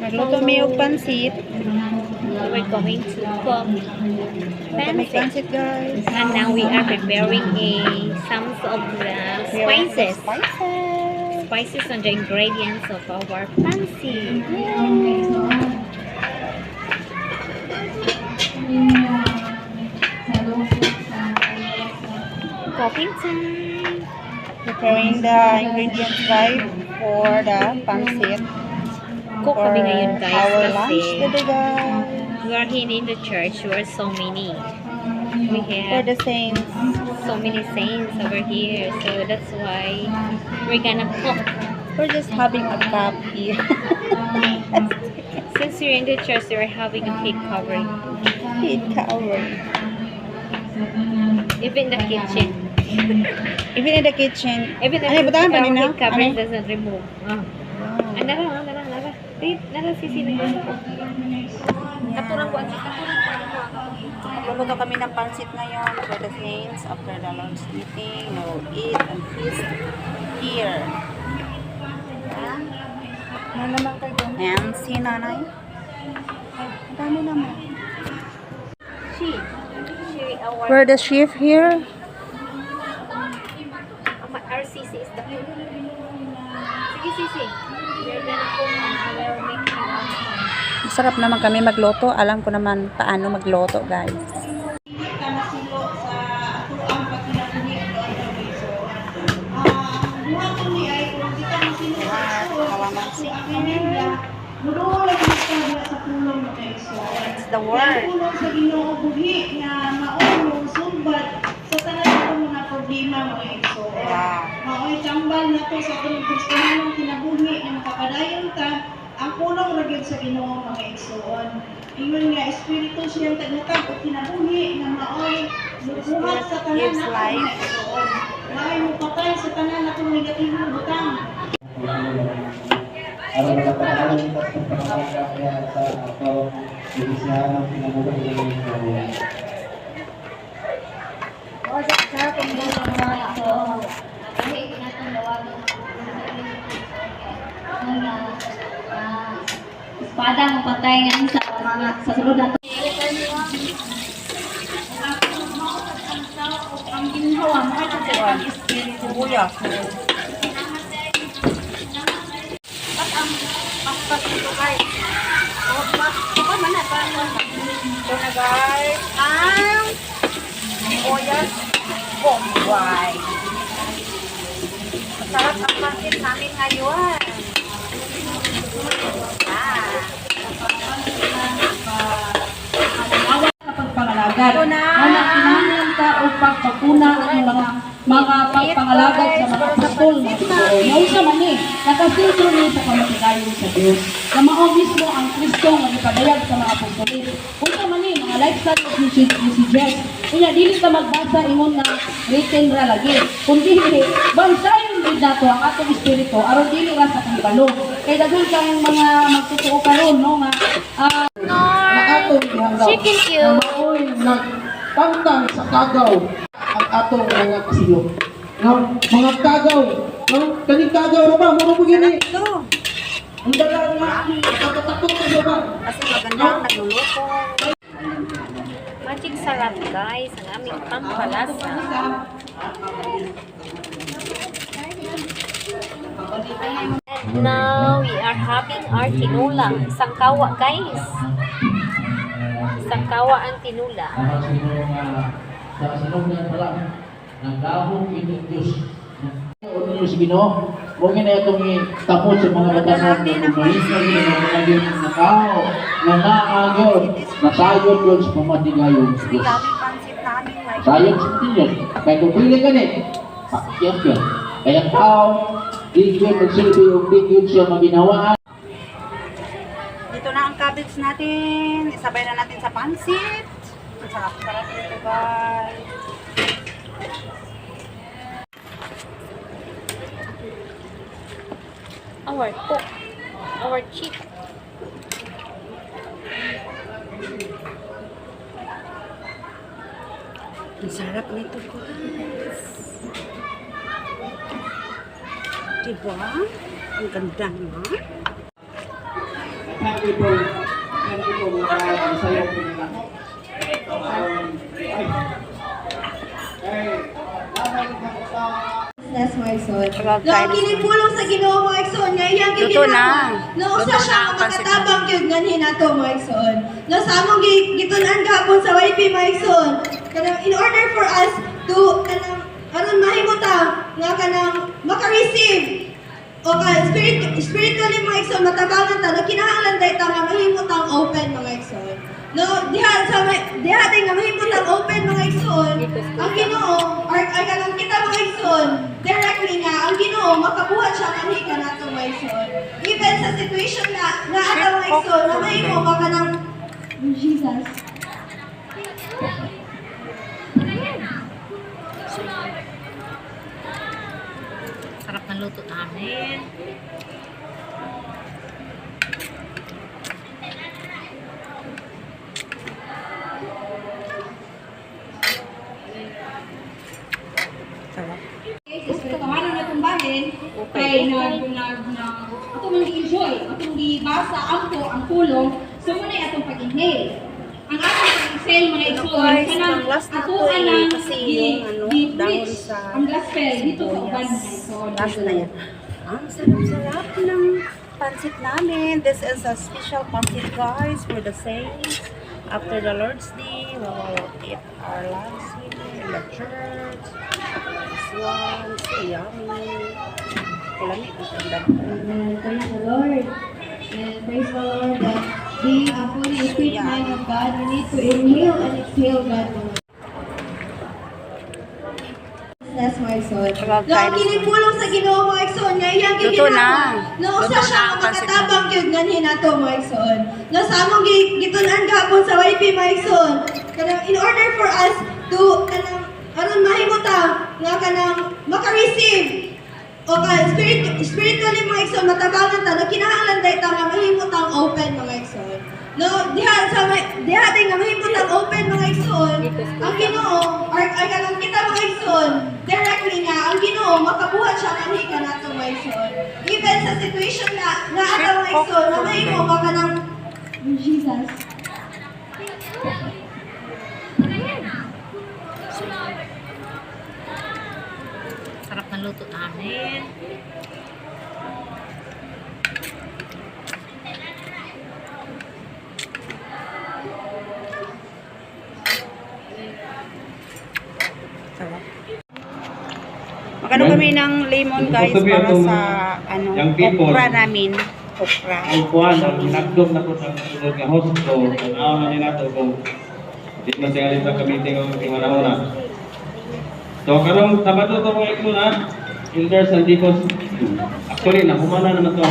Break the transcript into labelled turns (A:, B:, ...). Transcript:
A: Nagluto may og pansit.
B: We're going to cook
A: Make
B: pancit.
A: pansit, guys.
B: And now we are preparing some of the spices. Spices on the ingredients of our pancit. Cooking time.
A: Preparing the ingredients, guys, for the pansit.
B: Cook
A: For
B: kami ngayon, guys,
A: our
B: kasi
A: lunch today, guys.
B: we are here in the church. We are so many. We
A: For
B: have
A: the saints.
B: so many saints over here, so that's why we're gonna cook.
A: We're just having a cup here.
B: Since we're in the church, we're having a cake covering.
A: Cake cover.
B: Even the kitchen.
A: Even in the kitchen.
B: Even the
A: Ano, butahan pa
B: our
A: nina?
B: cake covering
A: Ano?
B: doesn't remove. Nara. Wait, nara sisi na yun. Katurang ko ang
A: Luluto kami ng pansit ngayon for the saints after the Lord's eating. We will eat and feast here. Ano naman kayo? And si nanay. Ang dami naman.
B: She our
A: We're the chef here.
B: RCC is the cook. Sige, sisi. We're gonna cook and we'll make
A: Masarap naman kami magluto. Alam ko naman paano magluto, guys. It's the word.
C: Sa Ginoo buhi nga mao sumbat sa tanan mga problema mga igsoon. Mao'y tambal na to sa atong Kristiyanong kinabuhi nga makapadayon ta ang pulong ra gyud sa Ginoo mga igsoon. Ingon nga espiritu siyang tagnatag o kinabuhi nga mao'y mubuhat sa tanan
A: Gives
C: natong
A: life.
C: mga igsoon. Mao'y mupatay sa tanan natong negatibong butang.
D: Araw na pag-aaral kita sa pagkakaya sa ako, inisiyahan ng pinamuhay ng mga ikaw.
E: Espada mo patay nga sa mga sa sulod na to. Ang ginhawa mo ay ang espiritu.
A: Sibuyas. Ito na, guys. Ang sibuyas. Bombay. Masarap ang pansit namin ngayon.
E: Pagpangalagad.
A: Ito na.
E: Anak kinahanglan ka o pagpapuna ang mga pagpangalagad sa mga apostol na Ginoo. Mao sa man ni nakasentro ni sa kamatigayon sa Dios. Na mao mismo ang Kristo nga gipadayag sa mga apostol. Unsa man ni mga lifestyle of messages. Kunya dili ka magbasa ingon nga written ra lagi. Kundi bansayon gid nato ang atong espiritu aron dili ra sa kahibalo. Kay daghan kang mga magtutuo karon no nga
D: Atong gihanggaw.
B: Chicken cube.
D: Na mao'y nagpangtang sa kagaw ang atong mga kasilo. No? Mga kagaw. No? Kaning kagaw na ba? Muro mo gini.
A: Ito.
D: Ang dala nga. Nakatakot ka ba ba?
A: Kasi maganda ang nagluluto.
B: magic sarap, guys. Ang aming pampalasa. And now, we are having our tinula. Isang kawa, guys. Isang kawa ang tinula.
D: Sa sinungan pala. Nagdahong inyong Diyos. Ano nyo si Ginoo? Huwag na itong tapos sa mga batasan ng kumahisal ng mga Diyos na tao na naagyon, nasayod yun sa pamatigayon sa Diyos.
A: Dami pansit namin. Like,
D: Sayod sa Diyos. Kaya kung pili ka ni, pakiyat yun. Kaya tao, di yun magsilbi o di yun siya maginawaan.
A: dito na ang cabbage natin. Isabay na natin sa pansit. Ang sarap-sarap nito, guys.
B: Our cook. Our chief.
A: Ang sarap nito, guys. Diba? Ang ganda nga.
D: Thank you po mga sayo po nila.
C: That's my son.
A: About
C: No,
A: time.
C: kinipulong sa Ginoo mga igsoon nga iyang
A: Luto na.
C: No,
A: Luto
C: usa
A: na
C: siya
A: ang pansit
C: makatabang gyud nganhin nato mga igsoon. No, sa among gitun-an gahapon sa YP mga igsoon. Kanang in order for us to kanang aron mahimutang nga kanang maka-receive o spiritually mga igsoon matabangan ta no kinahanglan day ta nga mahimutang open mga igsoon. No, diha din nga mahimutang open mga igsoon. Ang Ginoo or kanang kita mga igsoon directly nga ang Ginoo makabuhat siya kanhi kanato mga igsoon. Even sa situation na ato mga igsoon na mahimo ka kanang Jesus.
B: Sarap ng luto namin.
A: Sarap.
E: Gusto ka man na tumbahin, kay atong enjoy, atong gibasa ang pulong, so muna atong pag-inhale. Ang atong pag-exhale mga igsoon,
A: Guys,
E: kanang
A: ang last na to
E: atuan
A: eh,
E: ng
A: kasi yung ano, dahon
E: preach
A: sa
E: ang gospel dito sa uban mga igsoon.
A: Last na yan. Ang sarap-sarap ng pansit namin. This is a special pansit, guys, for the saints. After the Lord's Day, we will eat our lunch here in the church. This one, so yummy. Kulamit ang tanda.
C: Amen. Praise the Lord. And praise the Lord that being a fully equipped man of God, we need to inhale and exhale God. That's my son.
A: About
C: No,
A: time.
C: kinipulong sa Ginoo mga igsoon nga iyang
A: Luto na.
C: No,
A: Luto
C: usa siya
A: na ang pansit
C: makatabang gyud nganhin nato mga igsoon. No, sa among gitun-an gahapon sa YP mga igsoon. Kanang in order for us to kanang aron mahimutang nga kanang maka-receive o spiritually mga igsoon matabangan ta no kinahanglan day ta nga mahimutang open mga igsoon. No, diha din nga mahimutang open mga igsoon. Ang Ginoo or kanang kita mga igsoon directly nga ang Ginoo makabuhat siya kanhi kanato mga igsoon. Even sa situation na ato mga igsoon na mahimo ka kanang Jesus.
B: Sarap ng luto namin.
A: Sarap. Magkano kami ng lemon, guys, para sa ano, okra namin. Okra.
F: Ang kuwan, ang nagdog na po sa sunod nga host ko, tanaw na nila ito kung di man siya alin sa kamiting o tingnan na. So, karong Sabado ito mga ito na, Elders and Deacons, actually, nakumana naman ito.